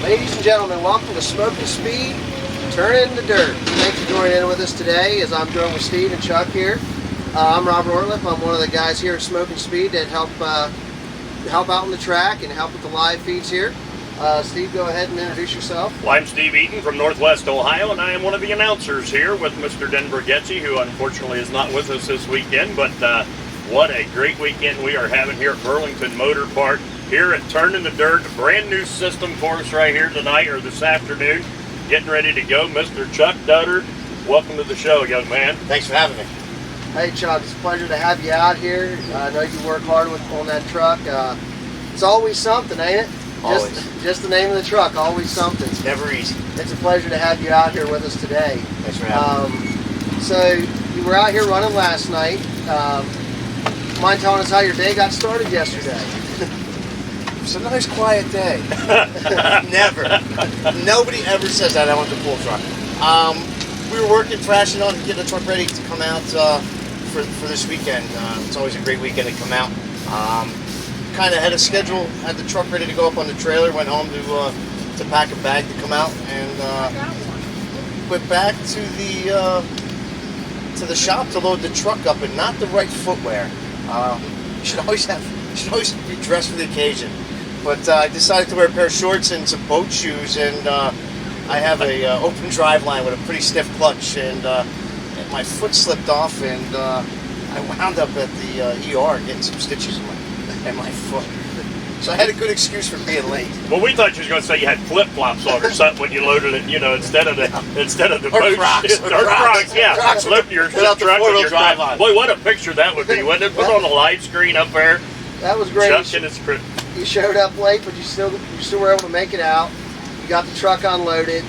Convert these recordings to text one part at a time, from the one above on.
Ladies and gentlemen, welcome to Smoking Speed, Turning the Dirt. Thanks for joining in with us today as I'm joined with Steve and Chuck here. I'm Robert Ortliff. I'm one of the guys here at Smoking Speed that help out on the track and help with the live feeds here. Steve, go ahead and introduce yourself. Well, I'm Steve Eaton from Northwest Ohio, and I am one of the announcers here with Mr. Denver Getchie, who unfortunately is not with us this weekend, but what a great weekend we are having here at Burlington Motor Park, here at Turning the Dirt, a brand new system for us right here tonight or this afternoon, getting ready to go. Mr. Chuck Dutter, welcome to the show, young man. Thanks for having me. Hey Chuck, it's a pleasure to have you out here. I know you work hard on that truck. It's always something, ain't it? Always. Just the name of the truck, always something. It's never easy. It's a pleasure to have you out here with us today. Thanks for having me. So you were out here running last night. Mind telling us how your day got started yesterday? It's a nice quiet day. Never. Nobody ever says that. I want the pool truck. We were working, thrashing on to get the truck ready to come out for this weekend. It's always a great weekend to come out. Kind of had a schedule, had the truck ready to go up on the trailer, went home to pack a bag to come out, and went back to the shop to load the truck up, and not the right footwear. You should always be dressed for the occasion. But I decided to wear a pair of shorts and some boat shoes, and I have a open drive line with a pretty stiff clutch, and my foot slipped off, and I wound up at the ER getting some stitches in my foot. So I had a good excuse for being late. Well, we thought you were going to say you had flip-flops on or something when you loaded it, instead of the boat. Crocs. Crocs, yeah. Crocs Lift your without the truck with four-wheel your drive truck. on. Boy, what a picture that would be, wouldn't it? Put it on the live screen up there. That was great. Chuck and his crew. You showed up late, but you still were able to make it out. You got the truck unloaded,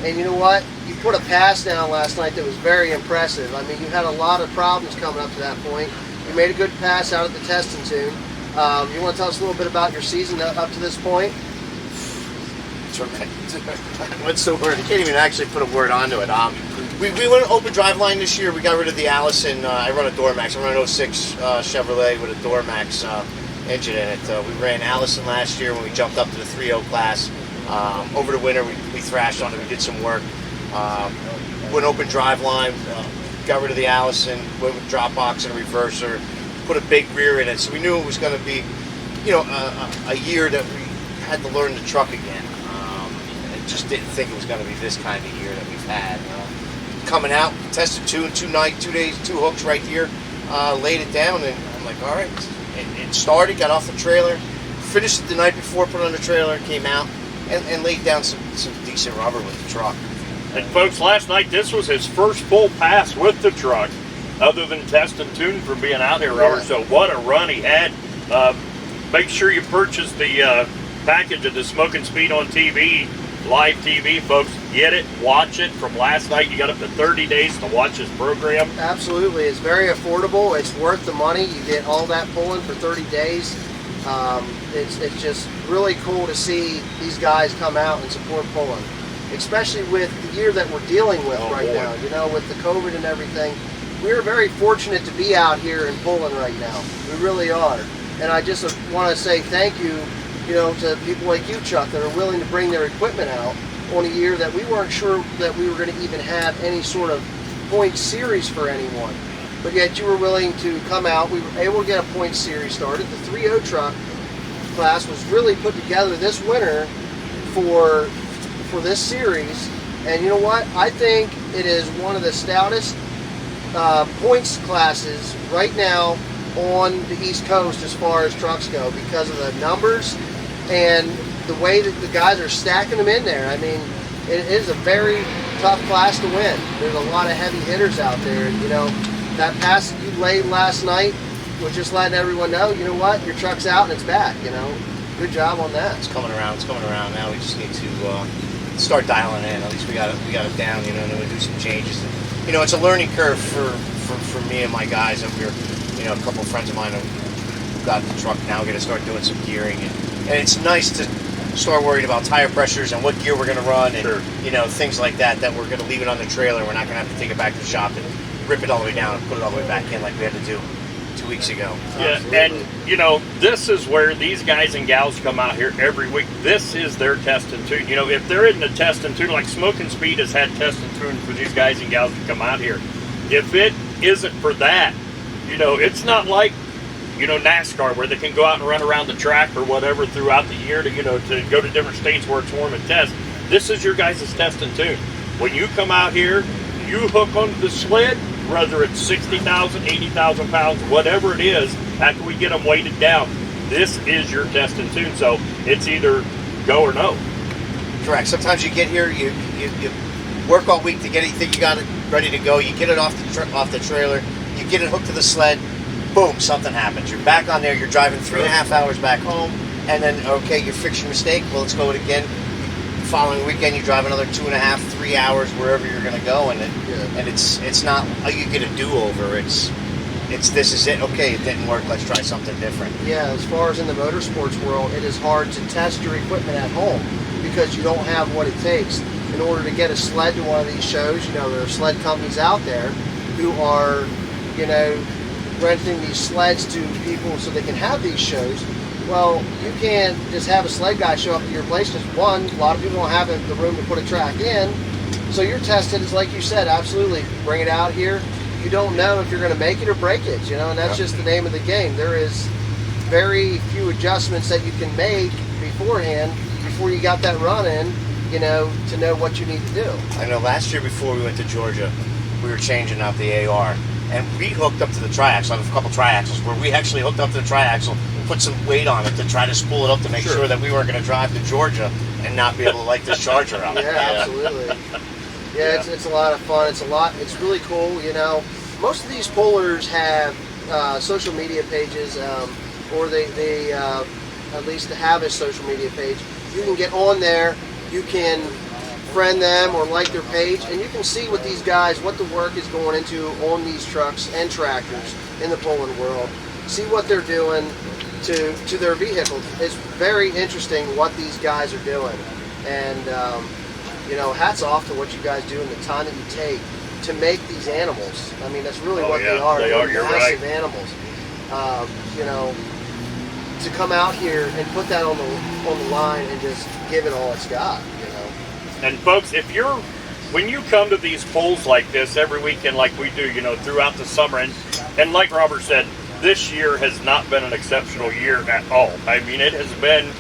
and you know what? You put a pass down last night that was very impressive. I mean, you had a lot of problems coming up to that point. You made a good pass out at the testing tune. You want to tell us a little bit about your season up to this point? What's the word? I can't even actually put a word onto it. We went an open drive line this year. We got rid of the Allison. I run a Dormax. I run an 06 Chevrolet with a Dormax engine in it. We ran Allison last year when we jumped up to the 3.0 class. Over the winter, we thrashed on it. We did some work. Went open drive line. Got rid of the Allison. Went with drop box and a reverser. Put a big rear in it, so we knew it was going to be, a year that we had to learn the truck again. I just didn't think it was going to be this kind of year that we've had. Coming out, tested two days, two hooks right here, laid it down, and I'm like, all right. It started, got off the trailer, finished it the night before, put it on the trailer, came out, and laid down some decent rubber with the truck. And folks, last night this was his first full pass with the truck, other than test and tune from being out here, Robert. So what a run he had. Make sure you purchase the package of the Smoking Speed on TV, live TV, folks. Get it, watch it. From last night, you got up to 30 days to watch this program. Absolutely. It's very affordable. It's worth the money. You get all that pulling for 30 days. It's just really cool to see these guys come out and support pulling, especially with the year that we're dealing with now. With the COVID and everything. We're very fortunate to be out here and pulling right now. We really are. And I just want to say thank you, to people like you, Chuck, that are willing to bring their equipment out on a year that we weren't sure that we were going to even have any sort of point series for anyone. But yet you were willing to come out. We were able to get a point series started. The 3.0 truck class was really put together this winter for this series. And you know what? I think it is one of the stoutest points classes right now on the East Coast as far as trucks go, because of the numbers and the way that the guys are stacking them in there. I mean, it is a very tough class to win. There's a lot of heavy hitters out there, and that pass that you laid last night was just letting everyone know, you know what, your truck's out and it's back. Good job on that. It's coming around now. We just need to start dialing in. At least we got it down, and then we do some changes. It's a learning curve for me and my guys, and we're, a couple of friends of mine who got the truck now, going to start doing some gearing, and it's nice to start worrying about tire pressures and what gear we're going to run, and things like that we're going to leave it on the trailer. We're not going to have to take it back to the shop and rip it all the way down and put it all the way back in like we had to do 2 weeks ago. Yeah, Absolutely. and this is where these guys and gals come out here every week. This is their test and tune. If they're in the test and tune, like Smoking Speed has had test and tune for these guys and gals to come out here. If it isn't for that, it's not like NASCAR where they can go out and run around the track or whatever throughout the year to to go to different states where it's warm and test. This is your guys' test and tune. When you come out here, you hook onto the sled, whether it's 60,000, 80,000 pounds, whatever it is, after we get them weighted down, this is your test and tune. So it's either go or no. Correct. Sometimes you get here, you work all week to get anything you got it ready to go. You get it off the trailer, you get it hooked to the sled, boom, something happens. You're back on there, you're driving 3.5 hours back home, and then, okay, you fix your mistake, well, let's go it again. Following weekend, you drive another 2.5, 3 hours wherever you're going to go, and it's not you get a do-over. It's this is it. Okay, it didn't work. Let's try something different. Yeah, as far as in the motorsports world, it is hard to test your equipment at home because you don't have what it takes. In order to get a sled to one of these shows, there are sled companies out there who are, renting these sleds to people so they can have these shows. Well, you can't just have a sled guy show up at your place. Just one, a lot of people don't have the room to put a track in. So you're tested, it's like you said, absolutely. Bring it out here. You don't know if you're going to make it or break it, and that's just the name of the game. There is very few adjustments that you can make beforehand before you got that run in, to know what you need to do. I know last year before we went to Georgia, we were changing out the AR, and we hooked up to the triaxle. I have a couple triaxles where we actually hooked up to the triaxle, put some weight on it to try to spool it up to make sure that we weren't going to drive to Georgia and not be able to light this charger up. Yeah, absolutely. Yeah, it's a lot of fun. It's really cool. Most of these pullers have social media pages, or they at least have a social media page. You can get on there. You can friend them or like their page, and you can see what the work is going into on these trucks and tractors in the pulling world. See what they're doing to their vehicles. It's very interesting what these guys are doing, and hats off to what you guys do and the time that you take to make these animals. I mean, that's really what they are. They are. You're massive right. Animals. To come out here and put that on the line and just give it all it's got. And folks, when you come to these polls like this every weekend, like we do, throughout the summer, and like Robert said, this year has not been an exceptional year at all. I mean, it has been,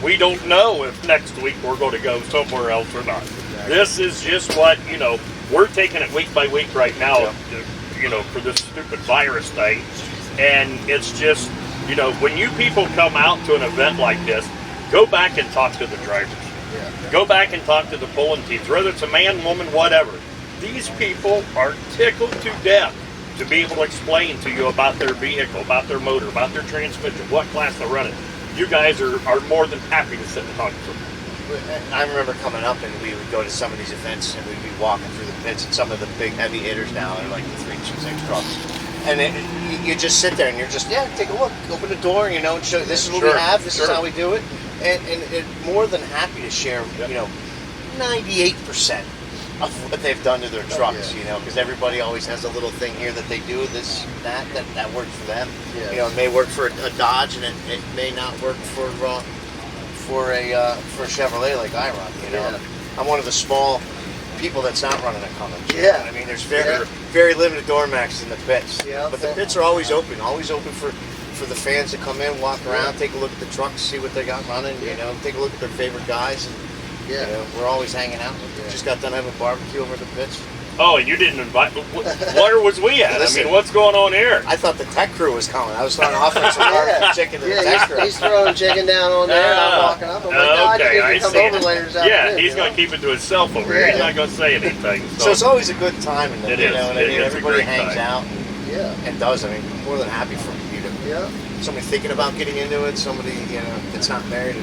we don't know if next week we're going to go somewhere else or not. Exactly. This is just what, we're taking it week by week right now, for this stupid virus thing. And it's just, when you people come out to an event like this, go back and talk to the drivers. Yeah. Go back and talk to the pulling teams, whether it's a man, woman, whatever. These people are tickled to death to be able to explain to you about their vehicle, about their motor, about their transmission, what class they're running. You guys are more than happy to sit and talk to them. I remember coming up and we would go to some of these events and we'd be walking through the pits, and some of the big heavy hitters now are like the 326 trucks. And you just sit there and you're just, take a look, open the door, and show this is what we have, this is how we do it. And more than happy to share, 98% of what they've done to their trucks, because everybody always has a little thing here that they do, that works for them. It may work for a Dodge, and it may not work for a Chevrolet like I run. I'm one of the small people that's not running a Cummins. I mean, there's very limited door maxes in the pits, but the pits are always open for the fans to come in, walk around, take a look at the trucks, see what they got running, take a look at their favorite guys, and we're always hanging out. We just got done having a barbecue over at the pits. Oh, and you didn't invite. Where was we at? Listen, I mean, what's going on here? I thought the tech crew was coming. I was trying to offer some barbecue chicken to the tech crew. He's throwing chicken down on there, and I'm walking up. I'm like, okay, I come over later this afternoon. He's going to keep it to himself over here. He's not going to say anything. So it's always a good time, and it is. Everybody hangs out and, and does. I mean, more than happy for you to somebody thinking about getting into it, somebody that's not married.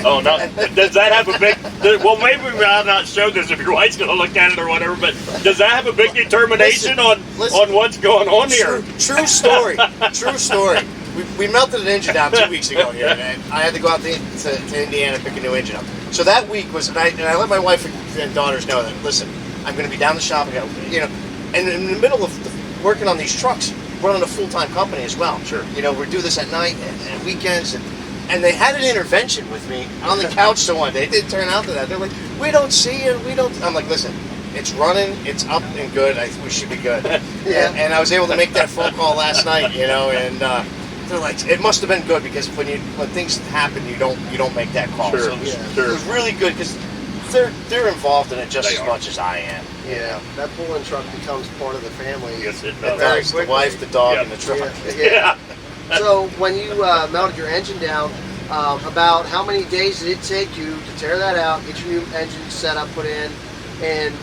Oh no! Does that have a big? Well, maybe I'll not show this if your wife's going to look at it or whatever. But does that have a big determination on what's going on here? True story. True story. We melted an engine down 2 weeks ago here, and I had to go out to Indiana and pick a new engine up. So that week was, and I let my wife and daughters know that. Listen, I'm going to be down the shop. And in the middle of working on these trucks, running a full-time company as well. Sure. You know, we do this at night and weekends, and they had an intervention with me on the couch. So one day, it didn't turn out to that. They're like, we don't see it. We don't. I'm like, listen, it's running, it's up and good. We should be good. Yeah. And I was able to make that phone call last night. You know, and they're like, it must have been good because when things happen, you don't make that call. Sure. So it was really good because they're involved in it just as much as I am. Yeah, that pulling truck becomes part of the family. Yes, it It does. does. The wife, the dog, and the truck. Yeah. So when you melted your engine down, about how many days did it take you to tear that out, get your new engine set up, put in, and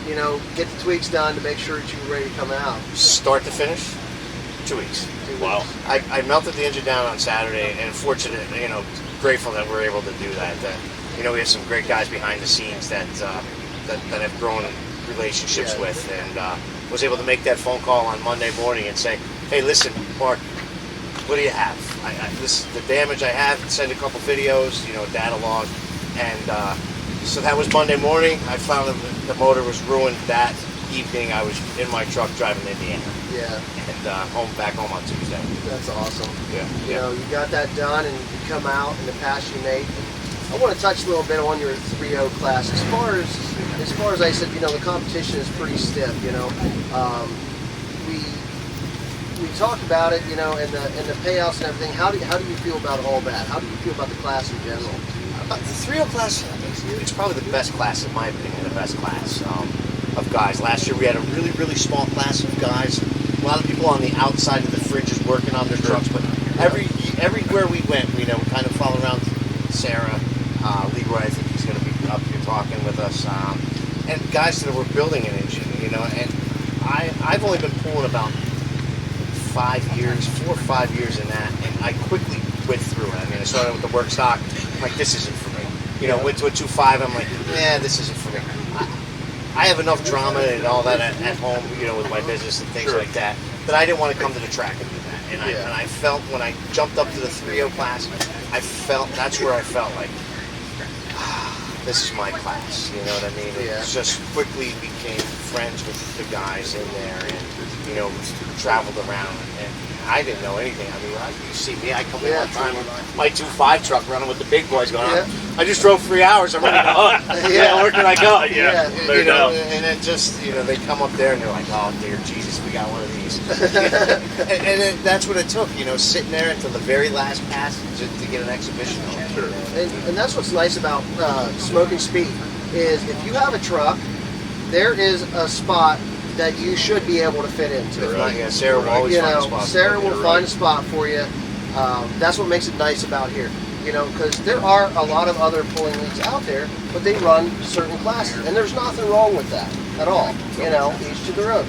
get the tweaks done to make sure that you were ready to come out? Start to finish, 2 weeks. Wow. I melted the engine down on Saturday, and fortunate, grateful that we're able to do that. We have some great guys behind the scenes that I've grown relationships with, and was able to make that phone call on Monday morning and say, hey, listen, Mark, what do you have? This is the damage I have. Send a couple videos, data log, and so that was Monday morning. I found that the motor was ruined that evening. I was in my truck driving to Indiana. Yeah. And back home on Tuesday. That's awesome. Yeah. You got that done, and you come out in the pass you made. I want to touch a little bit on your 3.0 class. As far as I said, the competition is pretty stiff. We talked about it, and the payouts and everything. How do you feel about all that? How do you feel about the class in general? The 3.0 class, it's probably the best class, in my opinion, the best class of guys. Last year we had a really, really small class of guys. A lot of people on the outside of the fringes working on their trucks, but everywhere we went, we kind of follow around Sarah, Leroy, I think he's going to be up here talking with us, and guys that were building an engine, and I've only been pulling about 4 or 5 years in that, and I quickly went through it. I started with the work stock. I'm like, this isn't for me. Went to a 2.5. I'm like, this isn't for me. I have enough drama and all that at home, with my business and things like that I didn't want to come to the track and do that. And I felt when I jumped up to the 3.0 class, that's where I felt like, this is my class. You know what I mean? Yeah. Just quickly became friends with the guys in there, and traveled around, and I didn't know anything. You see me, I come in one time with my 2.5 truck running with the big boys going on. I just drove 3 hours. I'm ready to go. Where can I go? And then just, they come up there and they're like, oh dear Jesus, we got one of these. and that's what it took, sitting there until the very last pass to get an exhibition. Sure. And that's what's nice about Smoking Speed is if you have a truck, there is a spot that you should be able to fit into. Sarah will always find a spot. Sarah will find a spot for you. That's what makes it nice about here. Because there are a lot of other pulling leagues out there, but they run certain classes, and there's nothing wrong with that at all. Each to their own.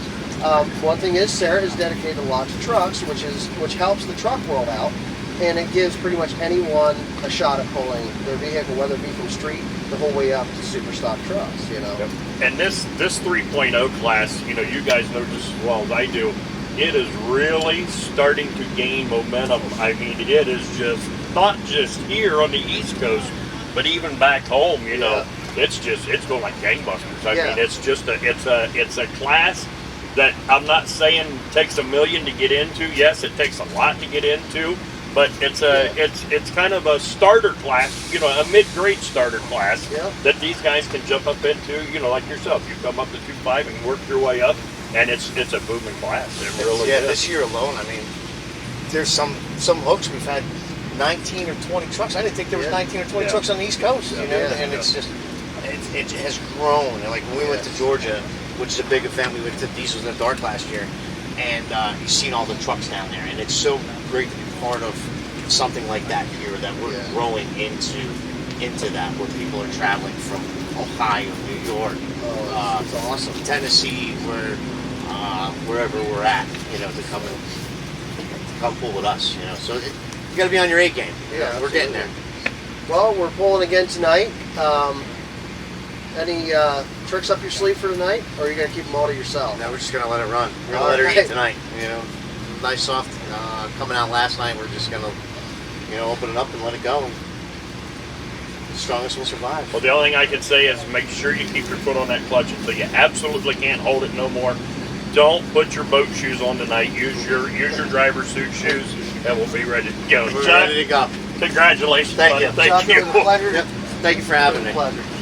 One thing is Sarah has dedicated a lot to trucks, which helps the truck world out, and it gives pretty much anyone a shot at pulling their vehicle, whether it be from street the whole way up to super stock trucks. And this 3.0 class, you guys know just as well as I do, it is really starting to gain momentum. It is just not just here on the East Coast, but even back home. It's going like gangbusters. It's a class that I'm not saying takes $1 million to get into. Yes, it takes a lot to get into, but it's kind of a starter class, a mid-grade starter class that these guys can jump up into. Like yourself, you come up to 2.5 and work your way up, and it's a booming class. It really is. This year alone, there's some hooks we've had 19 or 20 trucks. I didn't think there was 19 or 20 trucks on the East Coast. And it's just it has grown. And like when we went to Georgia, which is a big event, we went to Diesels in the Dark last year, and you've seen all the trucks down there, and it's so great to be part of something like that here, that we're growing into that, where people are traveling from Ohio, New York, it's awesome. Tennessee, wherever we're at, to come pull with us, So you got to be on your A game. We're getting there. Well, we're pulling again tonight. Any tricks up your sleeve for tonight, or are you going to keep them all to yourself? No, we're just going to let it run. We're going to let her eat tonight. Nice soft coming out last night. We're just going to, open it up and let it go. And the strongest will survive. Well, the only thing I can say is make sure you keep your foot on that clutch until you absolutely can't hold it no more. don't put your boat shoes on tonight. Use your driver's suit shoes, and we'll be ready to go. We're Chuck, ready to go. Congratulations. Thank buddy. you. Thank Chuck, you. it was a pleasure. Yep. Thank you for having It was me. a pleasure.